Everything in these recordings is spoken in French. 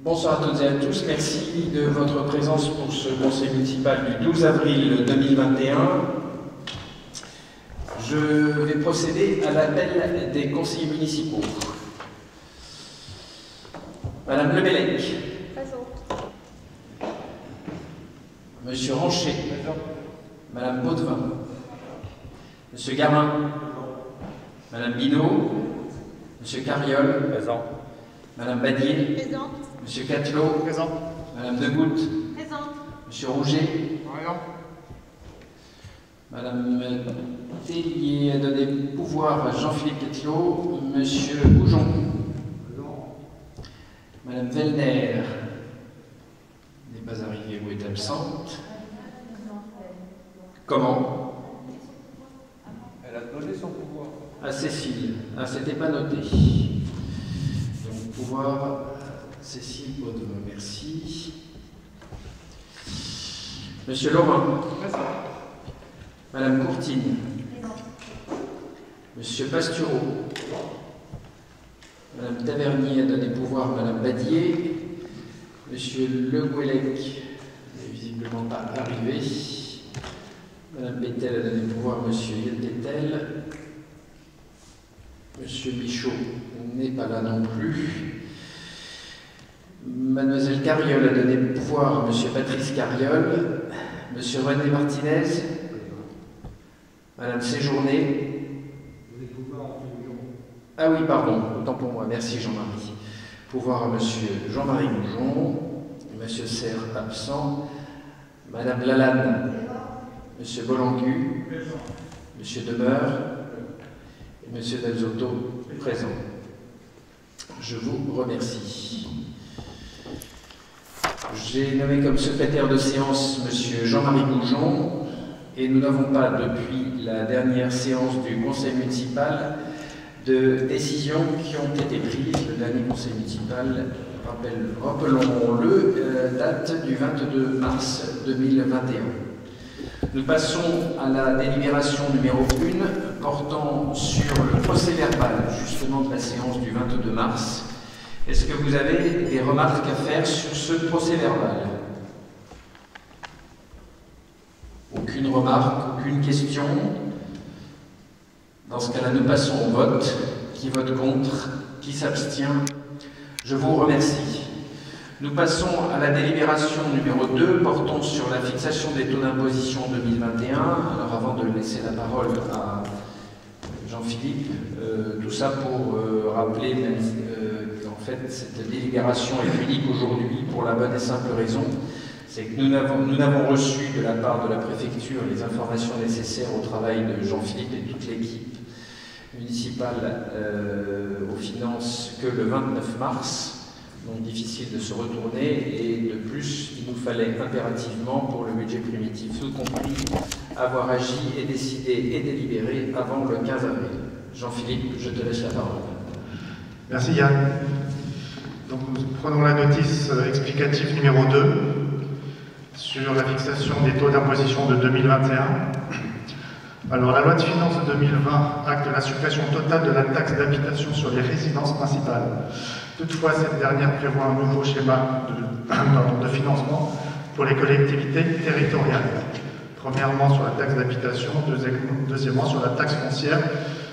Bonsoir à toutes et à tous, merci de votre présence pour ce conseil municipal du 12 avril 2021. Je vais procéder à l'appel des conseillers municipaux. Madame Lebellec. Présente. Monsieur Ranchet. Présent. Madame Baudevin. Monsieur Gamin. Madame Binot. Monsieur Carriol. Présent. Madame Badier. Présente. Monsieur Catelot. Présent. Madame Degoutte. Présente. Monsieur Rouget. Présent. Madame Tellier a donné pouvoir à Jean-Philippe Catelot. Monsieur Goujon. Présent. Madame Vellner n'est pas arrivée ou est absente. Comment? Elle a donné son pouvoir. À Cécile. Ah, c'était pas noté. Donc, pouvoir Cécile Baudevin, merci. Monsieur Laurent. Présent. Madame Courtine. Monsieur Pastureau. Madame Tavernier a donné pouvoir à Madame Badier. Monsieur Le Gouelec n'est visiblement pas arrivé. Madame Bettel a donné pouvoir à Monsieur Yeltetel. Monsieur Michaud n'est pas là non plus. Mademoiselle Carriol a donné pouvoir à Monsieur Patrice Carriol. Monsieur René Martinez. Madame Séjourné. Ah oui, pardon, autant pour moi. Merci Jean-Marie. Pouvoir à Monsieur Jean-Marie Goujon. Monsieur Serre absent. Madame Lalanne. Monsieur Bolangu. Monsieur Demeure. Et Monsieur Delzotto présent. Je vous remercie. J'ai nommé comme secrétaire de séance Monsieur Jean-Marie Goujon et nous n'avons pas, depuis la dernière séance du conseil municipal, de décisions qui ont été prises. Le dernier conseil municipal, rappelons-le, date du 22 mars 2021. Nous passons à la délibération numéro 1 portant sur le procès verbal justement de la séance du 22 mars. Est-ce que vous avez des remarques à faire sur ce procès verbal? Aucune remarque, aucune question? Dans ce cas-là, nous passons au vote. Qui vote contre? Qui s'abstient? Je vous remercie. Nous passons à la délibération numéro 2 portant sur la fixation des taux d'imposition 2021. Alors avant de laisser la parole à Jean-Philippe, tout ça pour rappeler qu'en fait cette délibération est unique aujourd'hui pour la bonne et simple raison, c'est que nous n'avons reçu de la part de la préfecture les informations nécessaires au travail de Jean-Philippe et toute l'équipe municipale aux finances que le 29 mars. Donc difficile de se retourner et de plus il nous fallait impérativement pour le budget primitif tout compris avoir agi et décidé et délibéré avant le 15 avril. Jean-Philippe, je te laisse la parole. Merci Yann. Donc nous prenons la notice explicative numéro 2 sur la fixation des taux d'imposition de 2021. Alors la loi de finances de 2020 acte la suppression totale de la taxe d'habitation sur les résidences principales. Toutefois, cette dernière prévoit un nouveau schéma de financement pour les collectivités territoriales. Premièrement sur la taxe d'habitation, deuxièmement sur la taxe foncière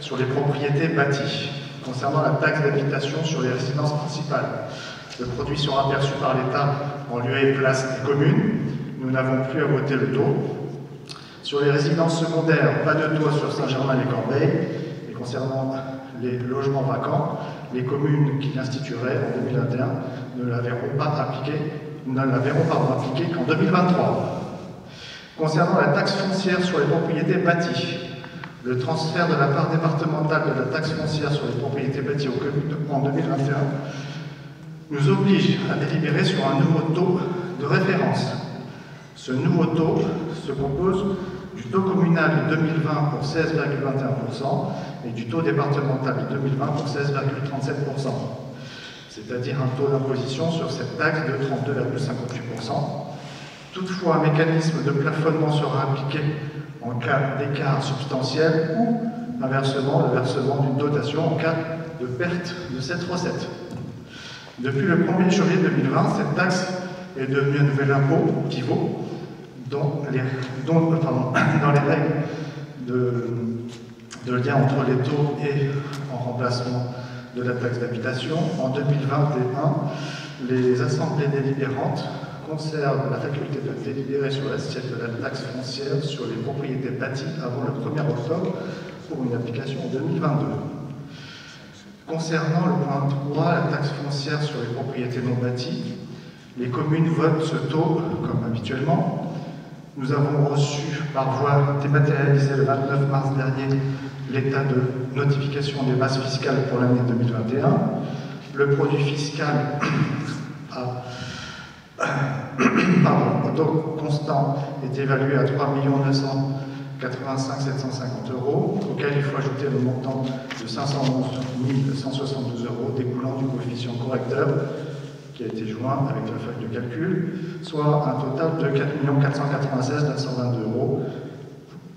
sur les propriétés bâties. Concernant la taxe d'habitation sur les résidences principales, le produit sera perçu par l'État en lieu et place des communes. Nous n'avons plus à voter le taux. Sur les résidences secondaires, pas de taux sur Saint-Germain-les-Corbeilles. Et concernant les logements vacants, les communes qui l'institueraient en 2021 ne la verront appliquée qu'en 2023. Concernant la taxe foncière sur les propriétés bâties, le transfert de la part départementale de la taxe foncière sur les propriétés bâties aux communes en 2021 nous oblige à délibérer sur un nouveau taux de référence. Ce nouveau taux se compose du taux communal de 2020 pour 16,21% et du taux départemental de 2020 pour 16,37%, c'est-à-dire un taux d'imposition sur cette taxe de 32,58%. Toutefois, un mécanisme de plafonnement sera appliqué en cas d'écart substantiel ou, inversement, le versement d'une dotation en cas de perte de cette recette. Depuis le 1er janvier 2020, cette taxe est devenue un nouvel impôt pivot dans les règles de lien entre les taux et en remplacement de la taxe d'habitation. En 2021, les assemblées délibérantes conservent la faculté de délibérer sur l'assiette de la taxe foncière sur les propriétés bâties avant le 1er octobre pour une application en 2022. Concernant le point 3, la taxe foncière sur les propriétés non bâties, les communes votent ce taux comme habituellement. Nous avons reçu par voie dématérialisée le 29 mars dernier l'état de notification des bases fiscales pour l'année 2021. Le produit fiscal au taux constant est évalué à 3 985 750 €, auquel il faut ajouter le montant de 511 172 € découlant du coefficient correcteur qui a été joint avec la feuille de calcul, soit un total de 4 496 922 €.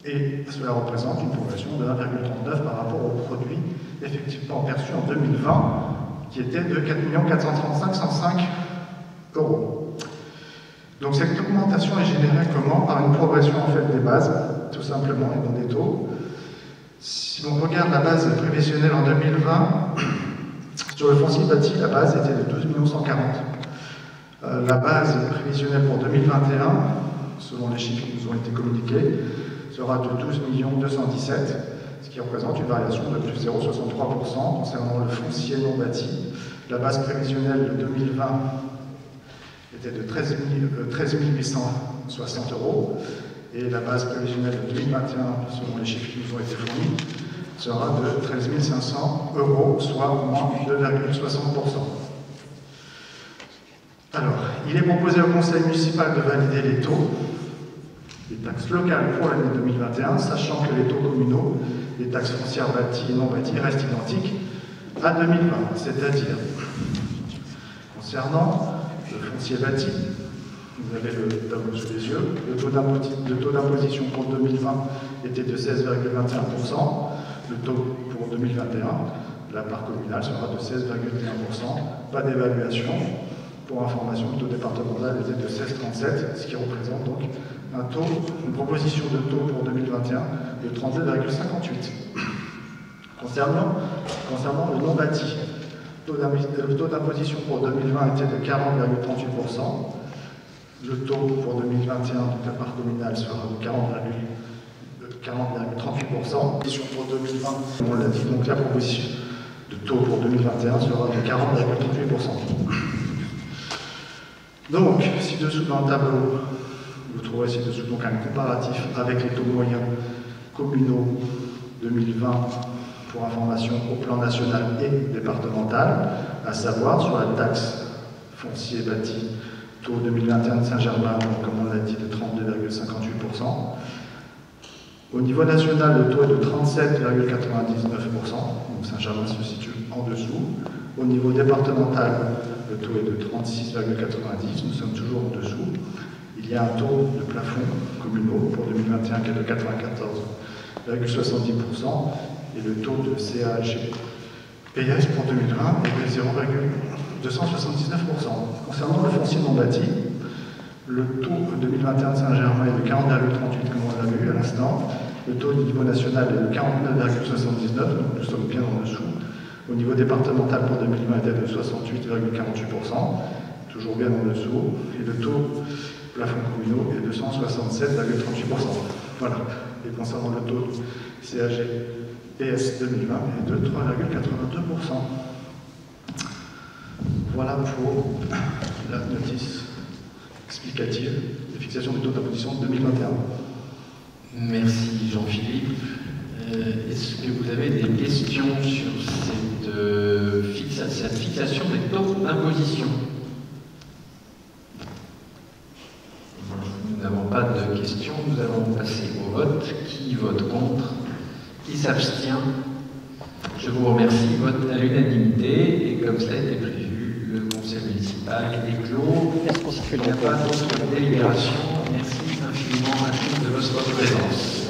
Et cela représente une progression de 1,39 par rapport au produit effectivement perçu en 2020, qui était de 4 435 105 €. Donc cette augmentation est générée comment? Par une progression en fait des bases, tout simplement, et non des taux. Si on regarde la base prévisionnelle en 2020, sur le foncier bâti, la base était de 12 140 000. La base prévisionnelle pour 2021, selon les chiffres qui nous ont été communiqués, sera de 12 217 000, ce qui représente une variation de plus 0,63% concernant le foncier non bâti. La base prévisionnelle de 2020 était de 13 860 € et la base prévisionnelle de 2021, selon les chiffres qui nous ont été fournis, sera de 13 500 €, soit moins 2,60%. Alors, il est proposé au Conseil municipal de valider les taux des taxes locales pour l'année 2021, sachant que les taux communaux des taxes foncières bâties et non bâties restent identiques à 2020, c'est-à-dire concernant le foncier bâti, vous avez le tableau sous les yeux, le taux d'imposition pour 2020 était de 16,21%, le taux pour 2021, la part communale sera de 16,1%, pas d'évaluation. Pour information, le taux départemental était de 16,37, ce qui représente donc une proposition de taux pour 2021 de 32,58. Concernant le non bâti, le taux d'imposition pour 2020 était de 40,38%. Le taux pour 2021 de la part communale sera de 40,38%. Pour 2020, on l'a dit, donc la proposition de taux pour 2021 sera de 40,38%. Donc, ci-dessous dans le tableau, vous trouverez ci-dessous donc un comparatif avec les taux moyens communaux 2020 pour information au plan national et départemental, à savoir sur la taxe foncier bâti, taux 2021 de Saint-Germain, comme on l'a dit, de 32,58%. Au niveau national, le taux est de 37,99%, donc Saint-Germain se situe en dessous. Au niveau départemental, le taux est de 36,90%, nous sommes toujours en dessous. Il y a un taux de plafond communaux pour 2021 qui est de 94,70% et le taux de CAG-PS pour 2020 est de 0,279%. Concernant le foncier non bâti, le taux 2021 de Saint-Germain est de 40,38 comme on l'a vu à l'instant. Le taux du niveau national est de 49,79, donc nous sommes bien en dessous. Au niveau départemental pour 2020 était de 68,48%, toujours bien en dessous. Et le taux plafond communaux est de 167,38%. Voilà. Et concernant le taux CAG-PS 2020 est de 3,82%. Voilà pour la notice explicative de fixation du taux d'imposition de 2021. Merci Jean-Philippe. Est-ce que vous avez des questions sur cette fixation des taux d'imposition? Nous n'avons pas de questions, nous allons passer au vote. Qui vote contre? Qui s'abstient? Je vous remercie. Vote à l'unanimité et comme cela a été prévu, le conseil municipal est clos. Il n'y a pas d'autres délibérations. Merci infiniment à tous de votre présence.